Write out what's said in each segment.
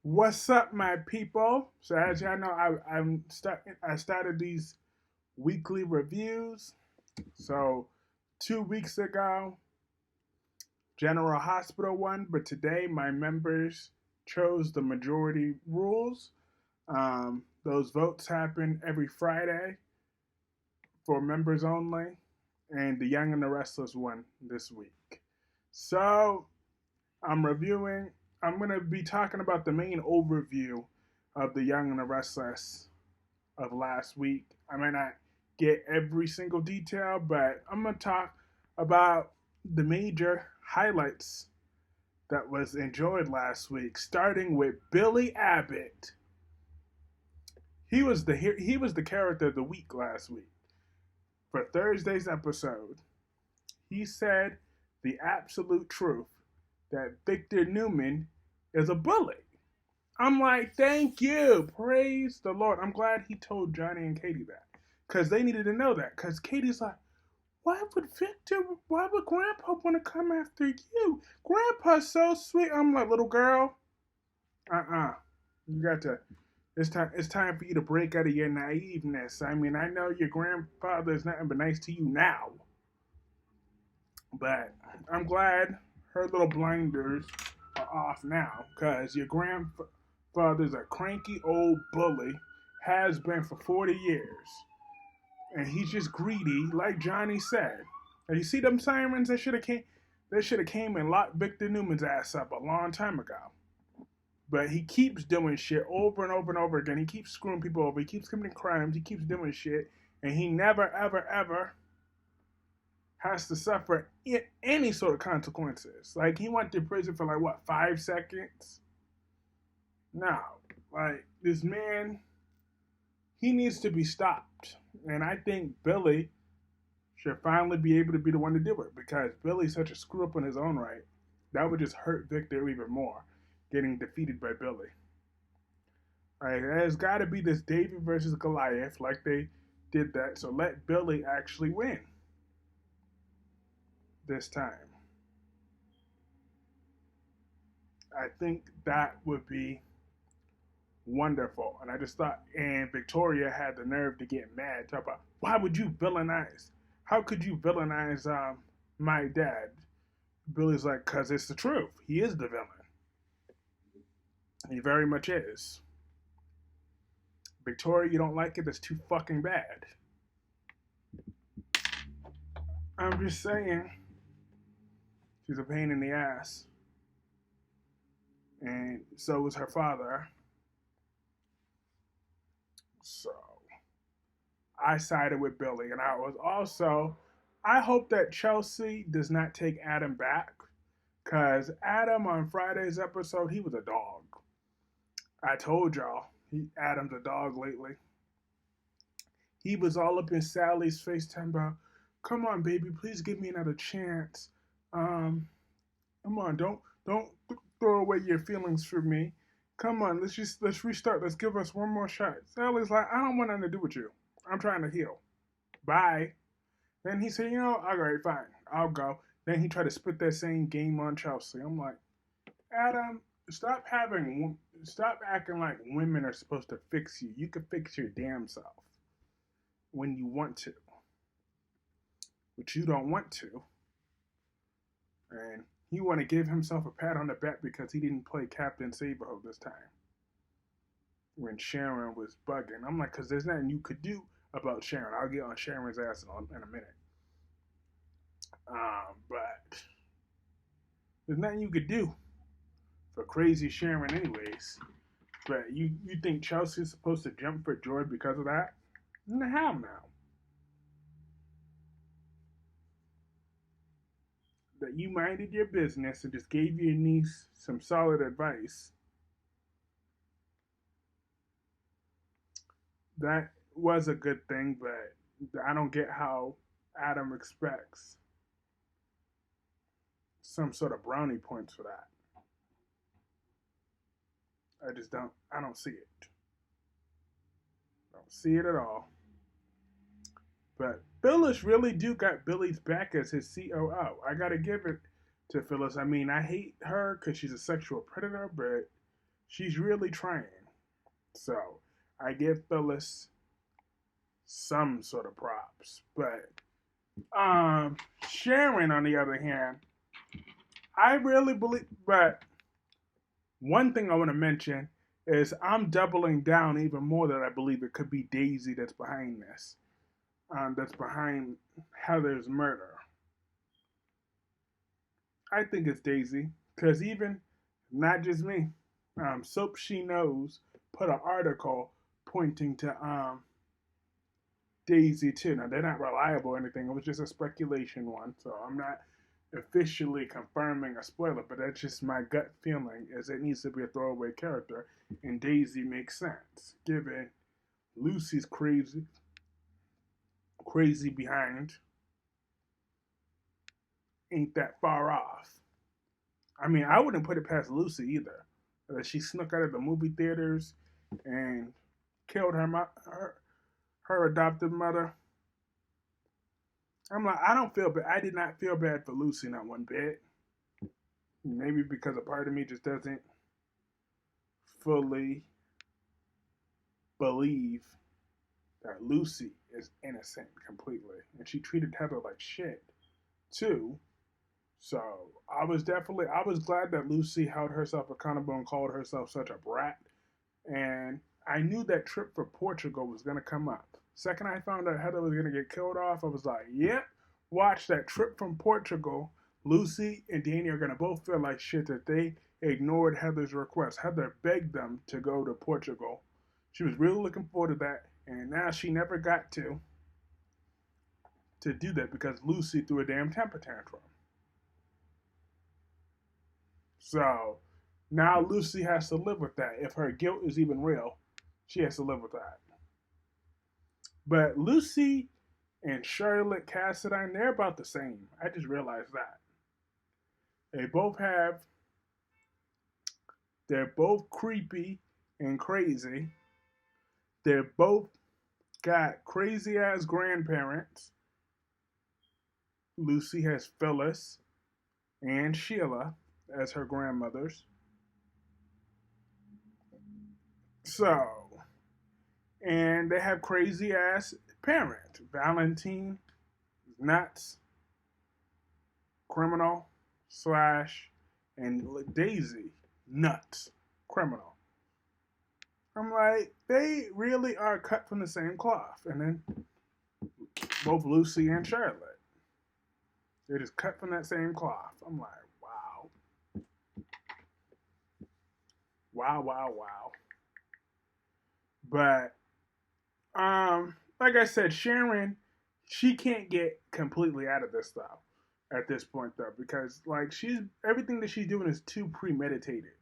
What's up, my people? So as y'all know, I started these weekly reviews. So 2 weeks ago, General Hospital won, but today my members chose the majority rules. Those votes happen every Friday for members only, and the Young and the Restless won this week. So I'm reviewing. I'm going to be talking about the main overview of the Young and the Restless of last week. I might not get every single detail, but I'm going to talk about the major highlights that was enjoyed last week, starting with Billy Abbott. He was the character of the week last week. For Thursday's episode, he said the absolute truth that Victor Newman is a bully. I'm like, thank you. Praise the Lord. I'm glad he told Johnny and Katie that. Because they needed to know that. Because Katie's like, why would Grandpa want to come after you? Grandpa's so sweet. I'm like, little girl, You got to, it's time for you to break out of your naiveness. I mean, I know your grandfather is nothing but nice to you now. But I'm glad her little blinders are off now. Because your grandfather's a cranky old bully, has been for 40 years. And he's just greedy, like Johnny said. And you see them sirens that should have came? They should have came and locked Victor Newman's ass up a long time ago. But he keeps doing shit over and over and over again. He keeps screwing people over. He keeps committing crimes. He keeps doing shit. And he never, ever, ever has to suffer any sort of consequences. Like, he went to prison for, 5 seconds? No. Like, this man, he needs to be stopped. And I think Billy should finally be able to be the one to do it, because Billy's such a screw up in his own right. That would just hurt Victor even more, getting defeated by Billy. All right, there's got to be this David versus Goliath, like they did that. So let Billy actually win this time. I think that would be wonderful. And I just thought, and Victoria had the nerve to get mad, talk about, why would you villainize? How could you villainize my dad? Billy's like, because it's the truth. He is the villain. He very much is. Victoria, you don't like it? That's too fucking bad. I'm just saying, she's a pain in the ass. And so was her father. So I sided with Billy. And I hope that Chelsea does not take Adam back. Because Adam on Friday's episode, he was a dog. I told y'all, Adam's a dog lately. He was all up in Sally's face talking about, come on, baby, please give me another chance. Come on, don't throw away your feelings for me. Come on, let's restart. Let's give us one more shot. Sally's like, I don't want nothing to do with you. I'm trying to heal. Bye. Then he said, all right, fine, I'll go. Then he tried to spit that same game on Chelsea. I'm like, Adam, stop acting like women are supposed to fix you. You can fix your damn self when you want to. But you don't want to. And he want to give himself a pat on the back because he didn't play Captain Saberho this time when Sharon was bugging. I'm like, because there's nothing you could do about Sharon. I'll get on Sharon's ass in a minute. But there's nothing you could do for crazy Sharon anyways. But you think Chelsea's supposed to jump for joy because of that? Hell no. That you minded your business and just gave your niece some solid advice. That was a good thing, but I don't get how Adam expects some sort of brownie points for that. I don't see it. Don't see it at all. But Phyllis really do got Billy's back as his COO. I gotta give it to Phyllis. I mean, I hate her because she's a sexual predator, but She's really trying. So I give Phyllis some sort of props. But Sharon, on the other hand, I really believe. But one thing I want to mention is I'm doubling down even more that I believe it could be Daisy that's behind this. That's behind Heather's murder. I think it's Daisy because even not just me, Soap She Knows put an article pointing to Daisy too. Now they're not reliable or anything. It was just a speculation one, so I'm not officially confirming a spoiler, but that's just my gut feeling is it needs to be a throwaway character, and Daisy makes sense given Lucy's crazy behind ain't that far off. I mean, I wouldn't put it past Lucy either. She snuck out of the movie theaters and killed her adopted mother. I'm like, I don't feel bad. I did not feel bad for Lucy, not one bit. Maybe because a part of me just doesn't fully believe that Lucy is innocent completely. And she treated Heather like shit, too. So I was glad that Lucy held herself accountable and called herself such a brat. And I knew that trip for Portugal was going to come up. Second I found out Heather was going to get killed off, I was like, yep, watch that trip from Portugal. Lucy and Danny are going to both feel like shit that they ignored Heather's request. Heather begged them to go to Portugal. She was really looking forward to that, and now she never got to do that because Lucy threw a damn temper tantrum. So now Lucy has to live with that. If her guilt is even real, she has to live with that. But Lucy and Charlotte Cassadine, they're about the same. I just realized that. They both have, they're both creepy and crazy. They're both got crazy ass grandparents. Lucy has Phyllis and Sheila as her grandmothers. So, and they have crazy ass parents. Valentine, nuts, criminal, slash, and Daisy, nuts, criminal. I'm like, they really are cut from the same cloth. And then both Lucy and Charlotte. They're just cut from that same cloth. I'm like, wow. Wow, wow, wow. But like I said, Sharon, she can't get completely out of this stuff at this point though, because like she's everything that she's doing is too premeditated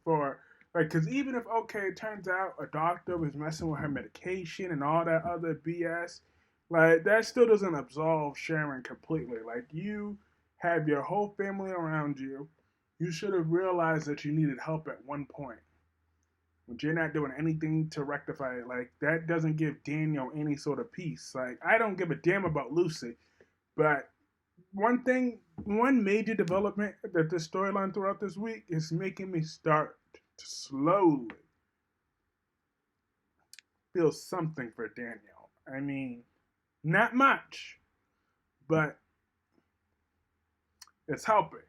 for like, because even if okay, it turns out a doctor was messing with her medication and all that other BS, like that still doesn't absolve Sharon completely. Like you have your whole family around you, you should have realized that you needed help at one point. But you're not doing anything to rectify it. Like that doesn't give Daniel any sort of peace. Like I don't give a damn about Lucy, but one major development that this storyline throughout this week is making me start to slowly feel something for Daniel. I mean, not much, but it's helping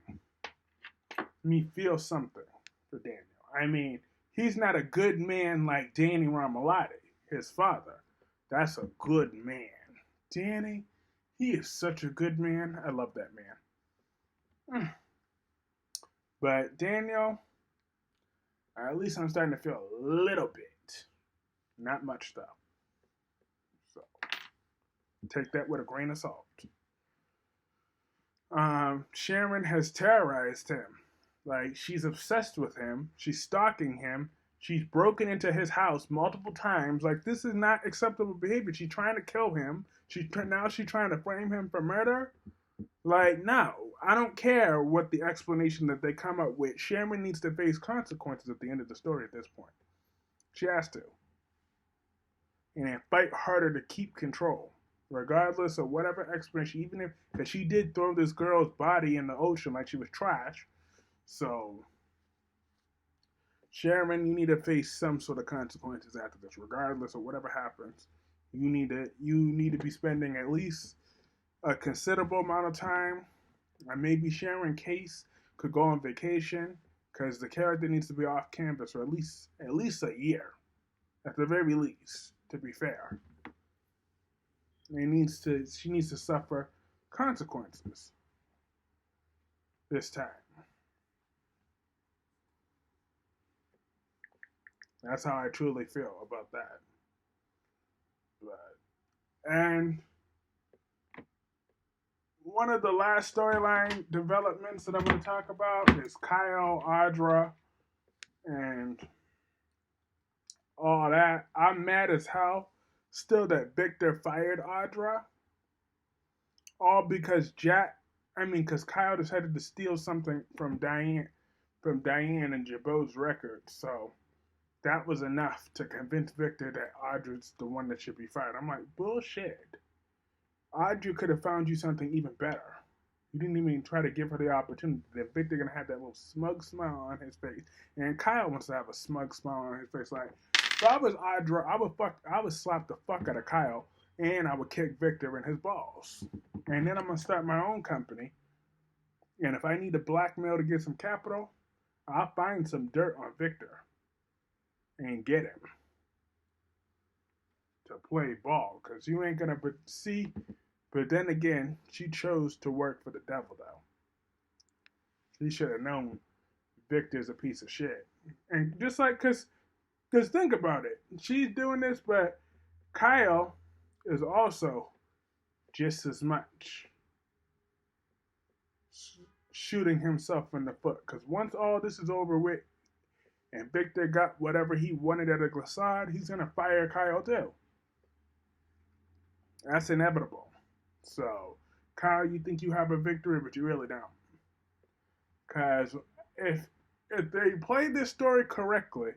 me feel something for Daniel. I mean, he's not a good man like Danny Romalotti, his father. That's a good man. Danny, he is such a good man. I love that man. But Daniel, at least I'm starting to feel a little bit. Not much though. So take that with a grain of salt. Sharon has terrorized him. Like she's obsessed with him. She's stalking him. She's broken into his house multiple times. Like this is not acceptable behavior. She's trying to kill him. Now she's trying to frame him for murder. Like no, I don't care what the explanation that they come up with. Sharon needs to face consequences at the end of the story. At this point, she has to, and then fight harder to keep control, regardless of whatever explanation. Even if because she did throw this girl's body in the ocean like she was trash. So Sharon, you need to face some sort of consequences after this, regardless of whatever happens. You need to be spending at least a considerable amount of time. And maybe Sharon Case could go on vacation because the character needs to be off campus for at least a year, at the very least. To be fair, she needs to suffer consequences this time. That's how I truly feel about that. And one of the last storyline developments that I'm going to talk about is Kyle, Audra, and all that. I'm mad as hell still that Victor fired Audra. All because because Kyle decided to steal something from Diane and Jabot's records. So that was enough to convince Victor that Audra's the one that should be fired. I'm like, bullshit. Audra could have found you something even better. You didn't even try to give her the opportunity. Then Victor gonna have that little smug smile on his face, and Kyle wants to have a smug smile on his face. Like, if I was Audra, I would slap the fuck out of Kyle, and I would kick Victor in his balls. And then I'm gonna start my own company. And if I need to blackmail to get some capital, I'll find some dirt on Victor and get him to play ball. Cause you ain't gonna see. But then again, she chose to work for the devil, though. She should have known Victor's a piece of shit. And just like, cause think about it. She's doing this, but Kyle is also just as much shooting himself in the foot. Because once all this is over with and Victor got whatever he wanted at a glissade, he's going to fire Kyle too. That's inevitable. So, Kyle, you think you have a victory, but you really don't. Because if they play this story correctly,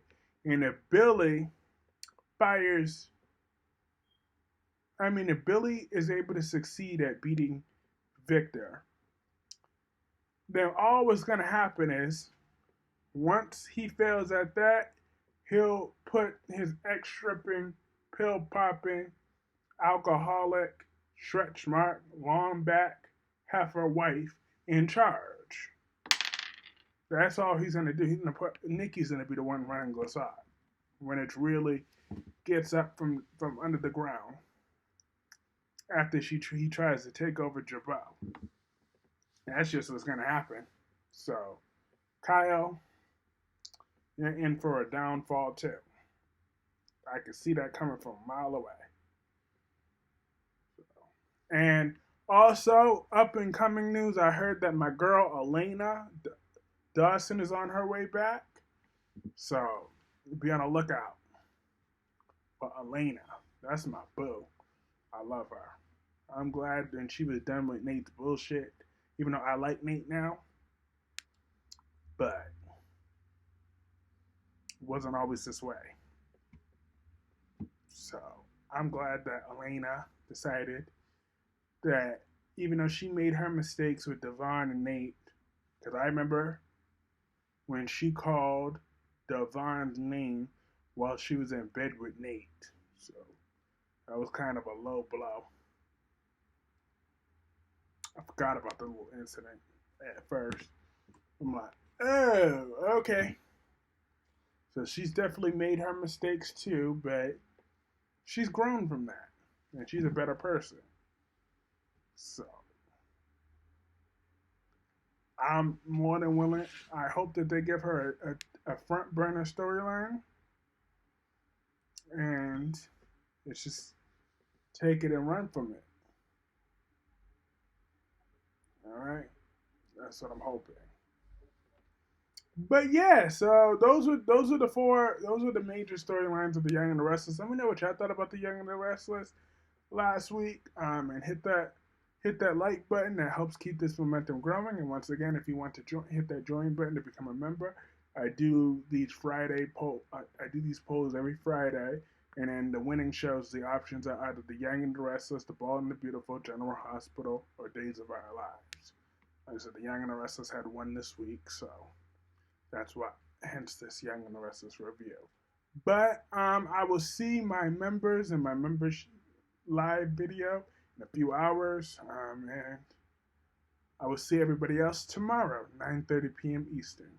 and if Billy if Billy is able to succeed at beating Victor, then all what's going to happen is once he fails at that, he'll put his ex-stripping, pill-popping, alcoholic, stretch mark, long back, heifer wife in charge. That's all he's going to do. He's going to put Nikki's going to be the one running glissade when it really gets up from under the ground after he tries to take over Jabot. That's just what's going to happen. So, Kyle, you're in for a downfall too. I can see that coming from a mile away. And also, up and coming news, I heard that my girl Elena Dawson is on her way back. So, be on the lookout for Elena. That's my boo. I love her. I'm glad that she was done with Nate's bullshit, even though I like Nate now. But it wasn't always this way. So I'm glad that Elena decided that even though she made her mistakes with Devon and Nate, because I remember when she called Devon's name while she was in bed with Nate. So that was kind of a low blow. I forgot about the little incident at first. I'm like, oh, okay. So she's definitely made her mistakes too, but she's grown from that. And she's a better person. So I'm more than willing. I hope that they give her a front burner storyline. And it's just take it and run from it. All right, that's what I'm hoping. But yeah, so those were the major storylines of the Young and the Restless. Let me know what y'all thought about the Young and the Restless last week. And hit that like button that helps keep this momentum growing. And once again, if you want to hit that join button to become a member, I do these I do these polls every Friday. And then the winning shows the options are either the Young and the Restless, the Bald and the Beautiful, General Hospital, or Days of Our Lives. Like I said, the Young and the Restless had one this week, so that's why. hence this Young and the Restless review. But I will see my members in my members live video in a few hours, and I will see everybody else tomorrow, 9:30 p.m. Eastern.